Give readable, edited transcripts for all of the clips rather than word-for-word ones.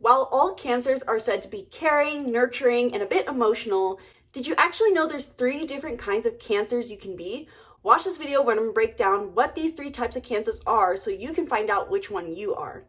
While all Cancers are said to be caring, nurturing, and a bit emotional, did you actually know there's 3 different kinds of Cancers you can be? Watch this video where I'm going to break down what these 3 types of Cancers are so you can find out which one you are.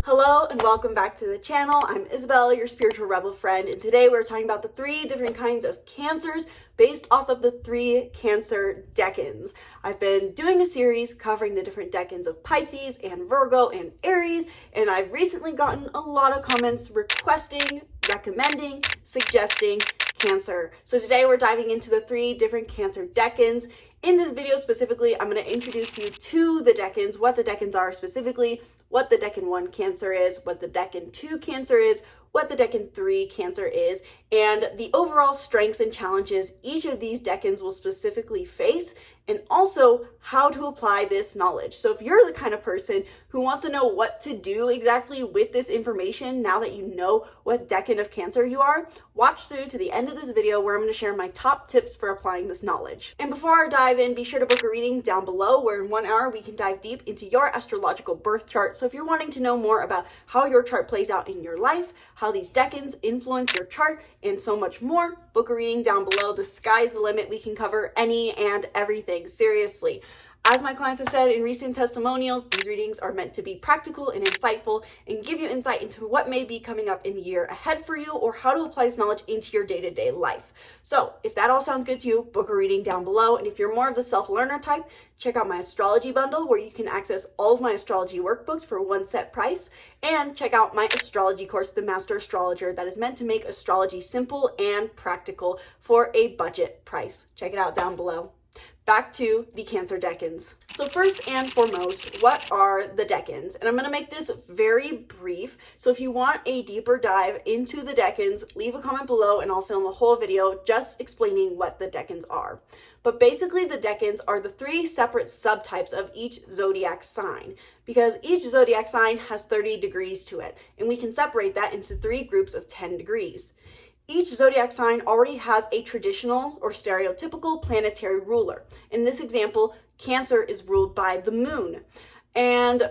Hello and welcome back to the channel. I'm Isabel, your spiritual rebel friend, and today we're talking about the 3 different kinds of Cancers based off of the 3 Cancer Decans. I've been doing a series covering the different Decans of Pisces and Virgo and Aries, and I've recently gotten a lot of comments requesting, recommending, suggesting Cancer. So today we're diving into the 3 different Cancer Decans. In this video specifically, I'm going to introduce you to the Decans, what the Decans are specifically, what the Decan 1 Cancer is, what the Decan 2 Cancer is, what the Decan 3 Cancer is, and the overall strengths and challenges each of these Decans will specifically face, and also how to apply this knowledge. So if you're the kind of person who wants to know what to do exactly with this information now that you know what Decan of Cancer you are, watch through to the end of this video where I'm going to share my top tips for applying this knowledge. And before I dive in, be sure to book a reading down below where in 1 hour we can dive deep into your astrological birth chart. So if you're wanting to know more about how your chart plays out in your life, how these Decans influence your chart, and so much more, book a reading down below. The sky's the limit. We can cover any and everything. Seriously. As my clients have said in recent testimonials, these readings are meant to be practical and insightful and give you insight into what may be coming up in the year ahead for you or how to apply this knowledge into your day-to-day life. So if that all sounds good to you, book a reading down below. And if you're more of the self-learner type, check out my astrology bundle where you can access all of my astrology workbooks for one set price. And check out my astrology course, The Master Astrologer, that is meant to make astrology simple and practical for a budget price. Check it out down below. Back to the Cancer Decans. So first and foremost, what are the Decans? And I'm going to make this very brief. So if you want a deeper dive into the Decans, leave a comment below and I'll film a whole video just explaining what the Decans are. But basically the Decans are the 3 separate subtypes of each zodiac sign, because each zodiac sign has 30 degrees to it, and we can separate that into 3 groups of 10 degrees. Each zodiac sign already has a traditional or stereotypical planetary ruler. In this example, Cancer is ruled by the moon. And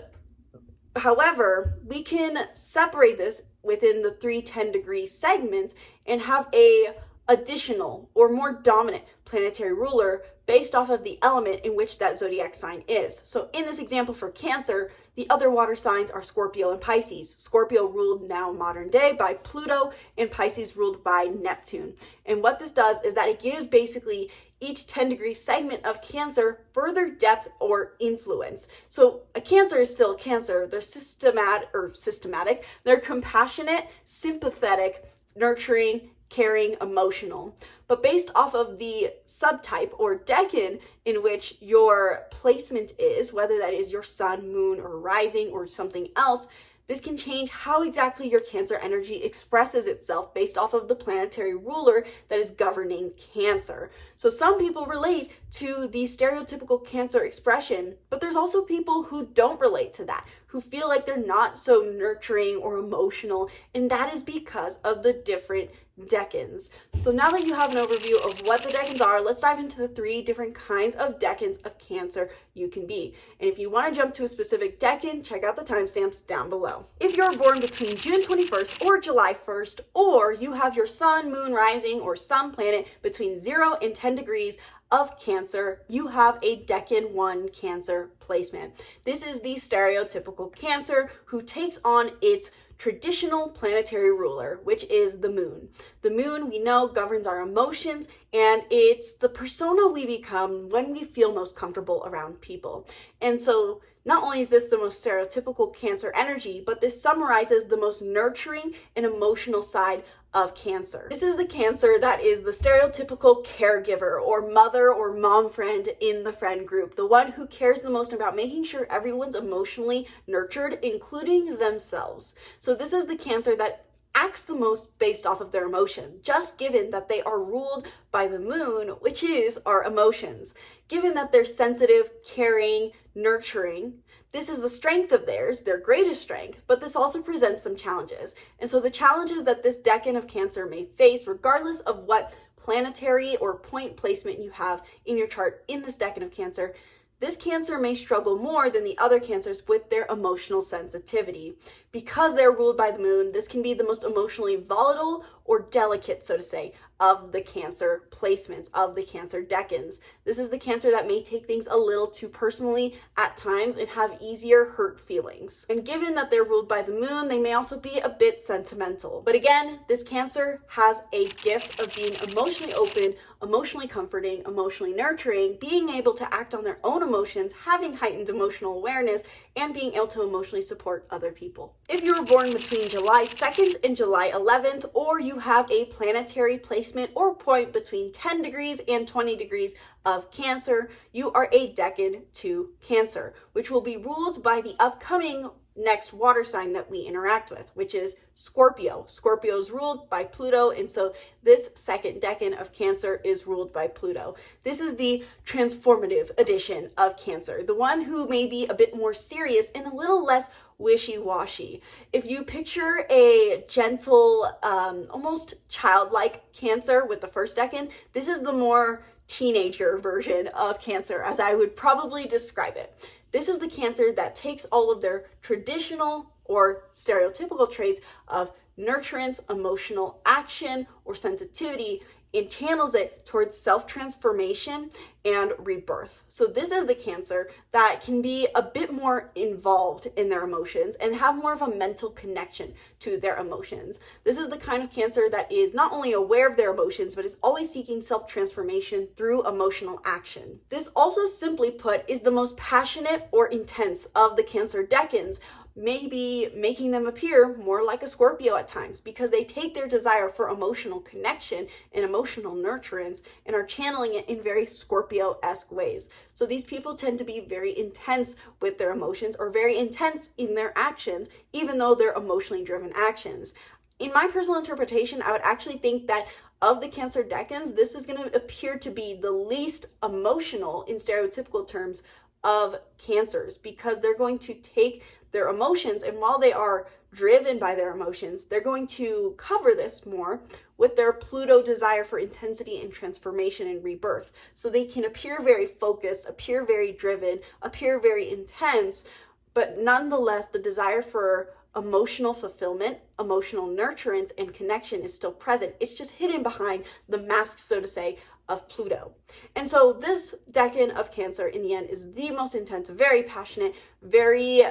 however, we can separate this within the 3 10-degree segments and have a additional or more dominant planetary ruler based off of the element in which that zodiac sign is. So in this example for Cancer, the other water signs are Scorpio and Pisces. Scorpio ruled now modern day by Pluto and Pisces ruled by Neptune. And what this does is that it gives basically each 10-degree segment of Cancer further depth or influence. So a Cancer is still a Cancer. They're systematic. They're compassionate, sympathetic, nurturing, caring, emotional. But based off of the subtype or Decan in which your placement is, whether that is your sun, moon, or rising, or something else, this can change how exactly your Cancer energy expresses itself based off of the planetary ruler that is governing Cancer. So some people relate to the stereotypical Cancer expression, but there's also people who don't relate to that, who feel like they're not so nurturing or emotional, and that is because of the different Decans. So now that you have an overview of what the Decans are, let's dive into the 3 different kinds of Decans of Cancer you can be. And if you want to jump to a specific Decan, check out the timestamps down below. If you're born between June 21st or July 1st, or you have your sun, moon, rising, or some planet between 0 and 10 degrees of Cancer, you have a Decan 1 Cancer placement. This is the stereotypical Cancer who takes on its traditional planetary ruler, which is the moon. The moon, we know, governs our emotions, and it's the persona we become when we feel most comfortable around people. And so not only is this the most stereotypical Cancer energy, but this summarizes the most nurturing and emotional side of Cancer. This is the Cancer that is the stereotypical caregiver or mother or mom friend in the friend group, the one who cares the most about making sure everyone's emotionally nurtured, including themselves. So this is the Cancer that acts the most based off of their emotion, just given that they are ruled by the moon, which is our emotions. Given that they're sensitive, caring, nurturing, this is a strength of theirs, their greatest strength, but this also presents some challenges. And so the challenges that this Decan of Cancer may face, regardless of what planetary or point placement you have in your chart in this Decan of Cancer, this Cancer may struggle more than the other Cancers with their emotional sensitivity. Because they're ruled by the moon, this can be the most emotionally volatile or delicate, so to say, of the Cancer placements, of the Cancer decans. This is the Cancer that may take things a little too personally at times and have easier hurt feelings. And given that they're ruled by the moon, they may also be a bit sentimental. But again, this Cancer has a gift of being emotionally open, emotionally comforting, emotionally nurturing, being able to act on their own emotions, having heightened emotional awareness, and being able to emotionally support other people. If you were born between July 2nd and July 11th, or you have a planetary placement or point between 10 degrees and 20 degrees of Cancer, you are a Decan 2 Cancer, which will be ruled by the upcoming next water sign that we interact with, which is Scorpio. Scorpio is ruled by Pluto, and so this second decan of Cancer is ruled by Pluto. This is the transformative edition of Cancer, the one who may be a bit more serious and a little less wishy-washy. If you picture a gentle, almost childlike Cancer with the first decan, this is the more teenager version of Cancer, as I would probably describe it. This is the Cancer that takes all of their traditional or stereotypical traits of nurturance, emotional action, or sensitivity and channels it towards self-transformation and rebirth. So this is the Cancer that can be a bit more involved in their emotions and have more of a mental connection to their emotions. This is the kind of Cancer that is not only aware of their emotions, but is always seeking self-transformation through emotional action. This also, simply put, is the most passionate or intense of the Cancer decans, maybe making them appear more like a Scorpio at times, because they take their desire for emotional connection and emotional nurturance and are channeling it in very Scorpio-esque ways. So these people tend to be very intense with their emotions or very intense in their actions, even though they're emotionally driven actions. In my personal interpretation, I would actually think that of the Cancer decans, this is going to appear to be the least emotional in stereotypical terms of Cancers, because they're going to take their emotions, and while they are driven by their emotions, they're going to cover this more with their Pluto desire for intensity and transformation and rebirth. So they can appear very focused, appear very driven, appear very intense, but nonetheless, the desire for emotional fulfillment, emotional nurturance, and connection is still present. It's just hidden behind the mask, so to say, of Pluto. And so this decan of Cancer in the end is the most intense, very passionate, very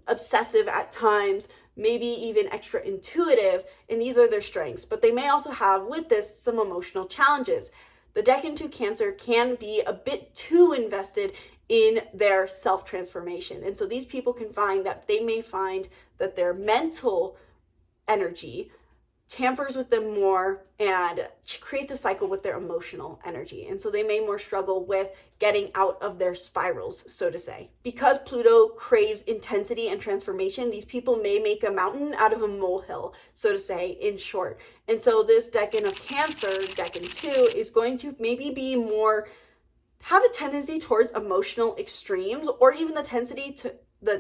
obsessive at times, maybe even extra intuitive, and these are their strengths. But they may also have with this some emotional challenges. The Decan 2 Cancer can be a bit too invested in their self-transformation. And so these people can find that they may find that their mental energy tampers with them more and creates a cycle with their emotional energy. And so they may more struggle with getting out of their spirals, so to say. Because Pluto craves intensity and transformation, these people may make a mountain out of a molehill, so to say, in short. And so this decan of Cancer, Decan 2, is going to maybe be more, have a tendency towards emotional extremes, or even the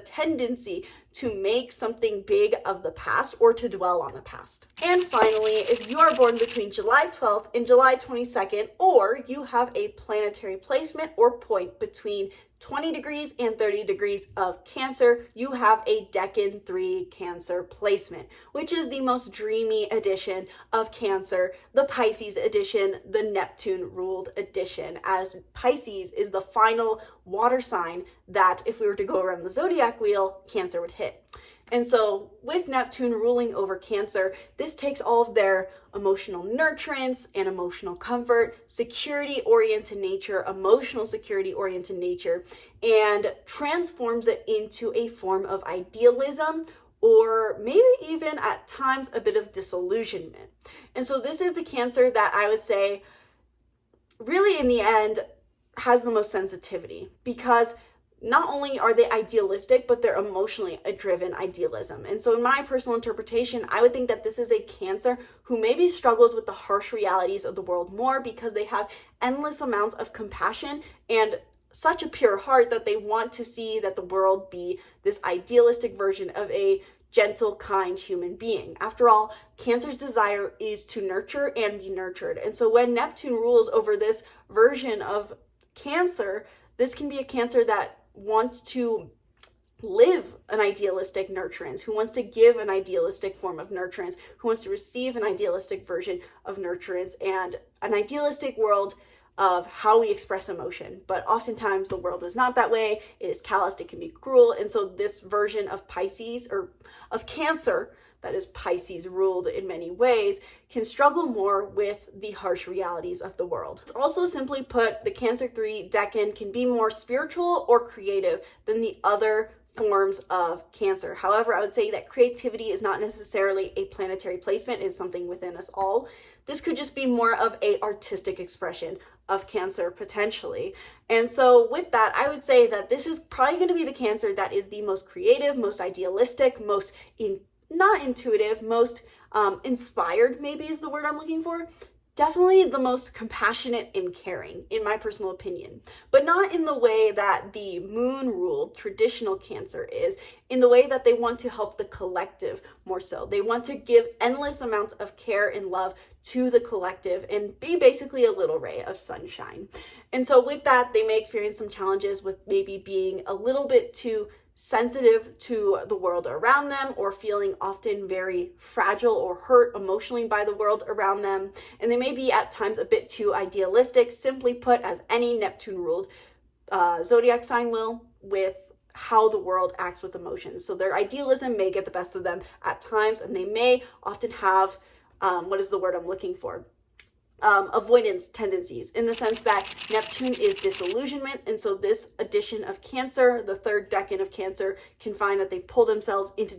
tendency to make something big of the past or to dwell on the past. And finally, if you are born between July 12th and July 22nd, or you have a planetary placement or point between 20 degrees and 30 degrees of Cancer, you have a Decan 3 Cancer placement, which is the most dreamy edition of Cancer, the Pisces edition, the Neptune ruled edition, as Pisces is the final water sign that, if we were to go around the zodiac wheel, Cancer would hit. And so with Neptune ruling over Cancer, this takes all of their emotional nurturance and emotional comfort, security-oriented nature, emotional security-oriented nature, and transforms it into a form of idealism, or maybe even at times a bit of disillusionment. And so this is the Cancer that I would say really in the end has the most sensitivity, because not only are they idealistic, but they're emotionally driven idealism. And so in my personal interpretation, I would think that this is a Cancer who maybe struggles with the harsh realities of the world more, because they have endless amounts of compassion and such a pure heart that they want to see that the world be this idealistic version of a gentle, kind human being. After all, Cancer's desire is to nurture and be nurtured. And so when Neptune rules over this version of Cancer, This can be a Cancer that wants to live an idealistic nurturance, who wants to give an idealistic form of nurturance, who wants to receive an idealistic version of nurturance and an idealistic world of how we express emotion. But oftentimes the world is not that way. It is calloused, it can be cruel. And so this version of Pisces, or of Cancer, that is Pisces ruled in many ways, can struggle more with the harsh realities of the world. Also, simply put, the Cancer 3 Decan can be more spiritual or creative than the other forms of Cancer. However, I would say that creativity is not necessarily a planetary placement, it is something within us all. This could just be more of a artistic expression of Cancer potentially. And so with that, I would say that this is probably going to be the Cancer that is the most creative, most idealistic, most not intuitive, most inspired, maybe is the word I'm looking for. Definitely the most compassionate and caring, in my personal opinion, but not in the way that the moon ruled traditional Cancer is, in the way that they want to help the collective more so. They want to give endless amounts of care and love to the collective and be basically a little ray of sunshine. And so with that, they may experience some challenges with maybe being a little bit too sensitive to the world around them, or feeling often very fragile or hurt emotionally by the world around them. And they may be at times a bit too idealistic, simply put, as any Neptune ruled zodiac sign will, with how the world acts with emotions. So their idealism may get the best of them at times, and they may often have what is the word I'm looking for? Avoidance tendencies, in the sense that Neptune is disillusionment. And so this edition of Cancer, the third decan of Cancer, can find that they pull themselves into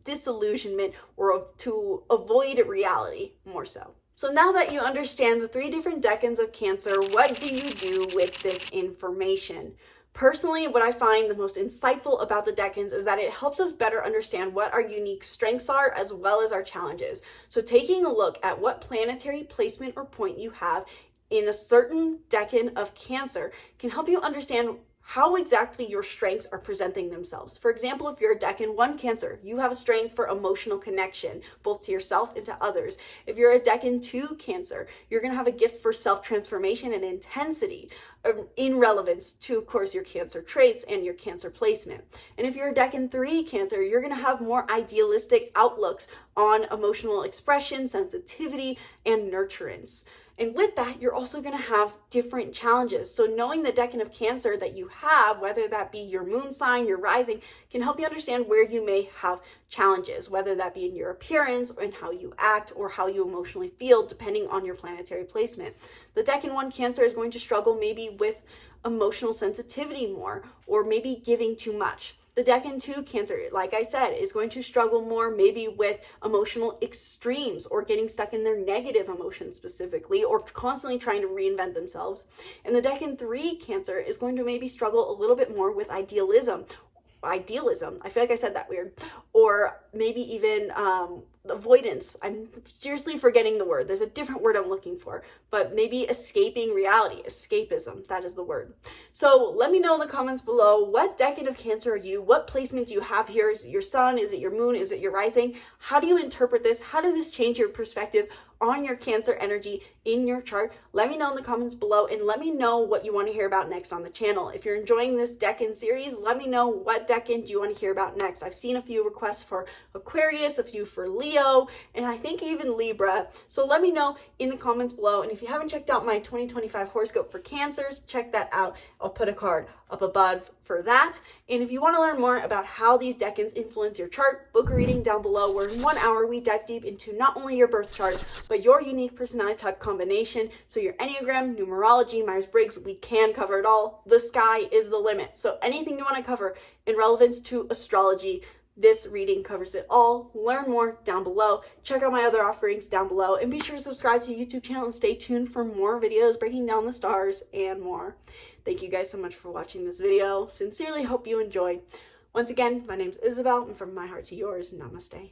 disillusionment or to avoid reality more so. So now that you understand the 3 different decans of Cancer, what do you do with this information? Personally, what I find the most insightful about the decans is that it helps us better understand what our unique strengths are as well as our challenges. So taking a look at what planetary placement or point you have in a certain decan of Cancer can help you understand how exactly your strengths are presenting themselves. For example, if you're a Decan 1 Cancer, you have a strength for emotional connection, both to yourself and to others. If you're a Decan 2 Cancer, you're gonna have a gift for self-transformation and intensity in relevance to, of course, your Cancer traits and your Cancer placement. And if you're a Decan 3 Cancer, you're gonna have more idealistic outlooks on emotional expression, sensitivity, and nurturance. And with that, you're also going to have different challenges. So knowing the decan of Cancer that you have, whether that be your moon sign, your rising, can help you understand where you may have challenges, whether that be in your appearance or in how you act or how you emotionally feel, depending on your planetary placement. The decan 1 Cancer is going to struggle maybe with emotional sensitivity more, or maybe giving too much. The Decan 2 Cancer, like I said, is going to struggle more maybe with emotional extremes, or getting stuck in their negative emotions specifically, or constantly trying to reinvent themselves. And the Decan 3 Cancer is going to maybe struggle a little bit more with idealism. I feel like I said that weird. Or maybe even avoidance. I'm seriously forgetting the word. There's a different word I'm looking for, but maybe escaping reality, escapism, that is the word. So let me know in the comments below, what decan of Cancer are you? What placement do you have here? Is it your sun? Is it your moon? Is it your rising? How do you interpret this? How does this change your perspective on your Cancer energy in your chart? Let me know in the comments below, and let me know what you want to hear about next on the channel. If you're enjoying this decan series, let me know what decan do you want to hear about next. I've seen a few requests for Aquarius, a few for Leo, and I think even Libra. So let me know in the comments below. And if you haven't checked out my 2025 horoscope for Cancers, check that out. I'll put a card up above for that. And if you want to learn more about how these decans influence your chart, book a reading down below, where in 1 hour we dive deep into not only your birth chart, but your unique personality type combination. So your Enneagram, numerology, Myers-Briggs, we can cover it all. The sky is the limit. So anything you want to cover in relevance to astrology, this reading covers it all. Learn more down below. Check out my other offerings down below, and be sure to subscribe to the YouTube channel and stay tuned for more videos breaking down the stars and more. Thank you guys so much for watching this video. Sincerely hope you enjoyed. Once again, my name's Isabel, and from my heart to yours, namaste.